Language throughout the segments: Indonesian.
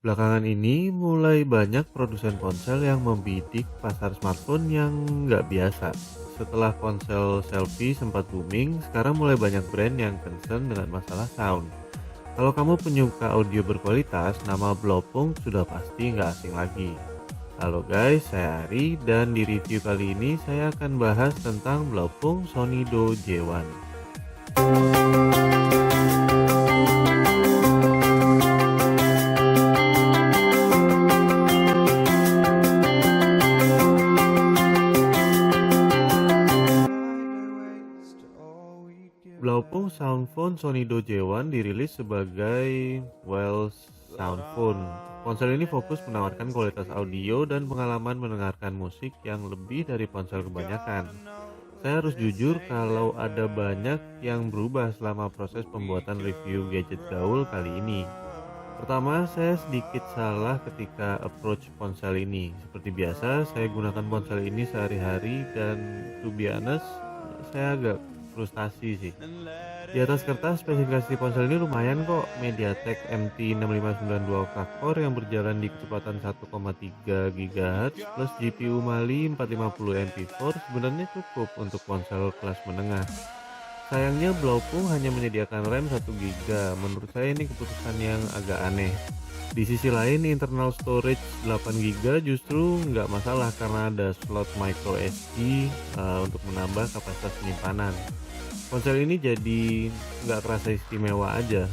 Belakangan ini mulai banyak produsen ponsel yang membidik pasar smartphone yang nggak biasa. Setelah ponsel selfie sempat booming, sekarang mulai banyak brand yang concern dengan masalah sound. Kalau kamu penyuka audio berkualitas, nama Blowpunk sudah pasti nggak asing lagi. Halo guys, saya Ari dan di review kali ini saya akan bahas tentang Blowpunk Sonido J1. Blowpunk Soundphone Sonido J1 dirilis sebagai Soundphone. Ponsel ini fokus menawarkan kualitas audio dan pengalaman mendengarkan musik yang lebih dari ponsel kebanyakan. Saya harus jujur kalau ada banyak yang berubah selama proses pembuatan review gadget gaul kali ini. Pertama, saya sedikit salah ketika approach ponsel ini. Seperti biasa, saya gunakan ponsel ini sehari-hari dan to be honest, saya agak frustasi sih. Di atas kertas, spesifikasi ponsel ini lumayan kok. MediaTek MT6592 octa-core yang berjalan di kecepatan 1,3 GHz plus GPU Mali 450 MP4 sebenarnya cukup untuk ponsel kelas menengah. Sayangnya Blowpunk hanya menyediakan RAM 1 GB. Menurut saya ini keputusan yang agak aneh. Di sisi lain, internal storage 8 GB justru nggak masalah karena ada slot micro SD untuk menambah kapasitas penyimpanan. Ponsel ini jadi nggak kerasa istimewa aja.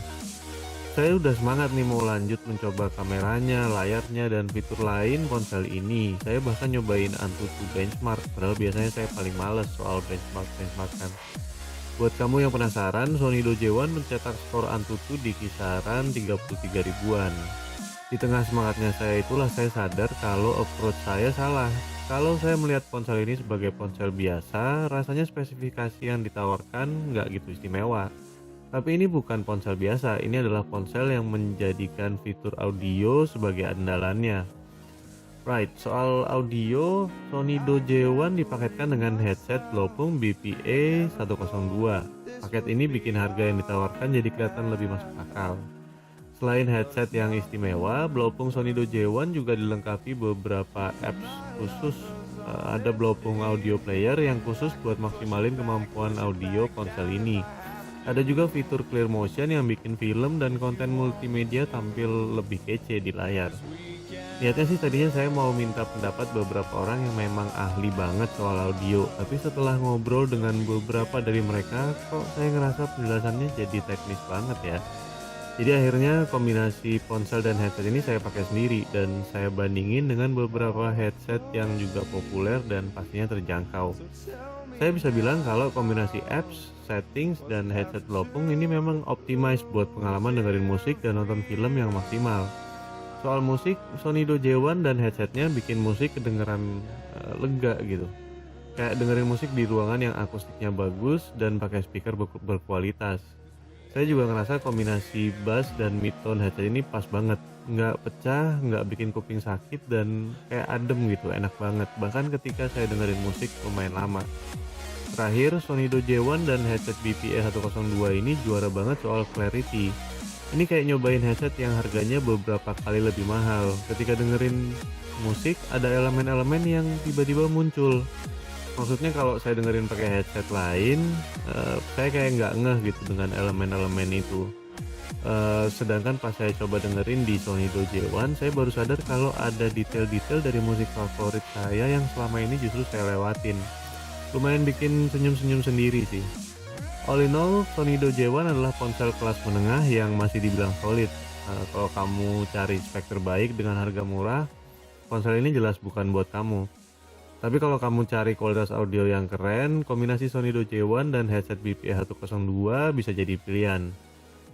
Saya udah semangat nih mau lanjut mencoba kameranya, layarnya, dan fitur lain ponsel ini. Saya bahkan nyobain Antutu benchmark, padahal biasanya saya paling males soal benchmarkan. Buat kamu yang penasaran, Sonido J1 mencetak skor Antutu di kisaran 33 ribuan. Di tengah semangatnya saya itulah saya sadar kalau approach saya salah. Kalau saya melihat ponsel ini sebagai ponsel biasa, rasanya spesifikasi yang ditawarkan nggak gitu istimewa. Tapi ini bukan ponsel biasa, ini adalah ponsel yang menjadikan fitur audio sebagai andalannya. Right, soal audio, Sonido J1 dipaketkan dengan headset Blowpunk BPA 102. Paket ini bikin harga yang ditawarkan jadi kelihatan lebih masuk akal. Selain headset yang istimewa, Blowpunk Sonido J1 juga dilengkapi beberapa apps khusus. Ada Blowpunk Audio Player yang khusus buat maksimalin kemampuan audio ponsel ini. Ada juga fitur Clear Motion yang bikin film dan konten multimedia tampil lebih kece di layar. Niatnya sih tadinya saya mau minta pendapat beberapa orang yang memang ahli banget soal audio, tapi setelah ngobrol dengan beberapa dari mereka, kok saya ngerasa penjelasannya jadi teknis banget ya. Jadi akhirnya kombinasi ponsel dan headset ini saya pakai sendiri dan saya bandingin dengan beberapa headset yang juga populer dan pastinya terjangkau. Saya bisa bilang kalau kombinasi apps, settings, dan headset Blowpunk ini memang optimize buat pengalaman dengerin musik dan nonton film yang maksimal. Soal musik, Sonido J1 dan headsetnya bikin musik kedengeran lega gitu. Kayak dengerin musik di ruangan yang akustiknya bagus dan pakai speaker berkualitas. Saya juga ngerasa kombinasi bass dan mid-tone headset ini pas banget. Nggak pecah, nggak bikin kuping sakit, dan kayak adem gitu, enak banget. Bahkan ketika saya dengerin musik lumayan lama. Terakhir, Sonido J1 dan headset BPA 102 ini juara banget soal clarity. Ini kayak nyobain headset yang harganya beberapa kali lebih mahal. Ketika dengerin musik, ada elemen-elemen yang tiba-tiba muncul. Maksudnya kalau saya dengerin pakai headset lain, saya kayak nggak ngeh gitu dengan elemen-elemen itu. Sedangkan pas saya coba dengerin di Sonido J1, saya baru sadar kalau ada detail-detail dari musik favorit saya yang selama ini justru saya lewatin. Lumayan bikin senyum-senyum sendiri sih. All in all, Sonido J1 adalah ponsel kelas menengah yang masih dibilang solid. Kalau kamu cari spek terbaik dengan harga murah, ponsel ini jelas bukan buat kamu. Tapi kalau kamu cari kualitas audio yang keren, kombinasi Sonido J1 dan headset BPA 102 bisa jadi pilihan.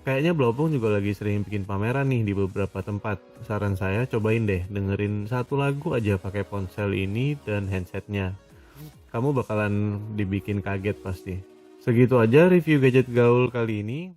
Kayaknya Blowpunk juga lagi sering bikin pameran nih di beberapa tempat. Saran saya cobain deh dengerin satu lagu aja pakai ponsel ini dan headsetnya. Kamu bakalan dibikin kaget pasti. Segitu aja review gadget gaul kali ini.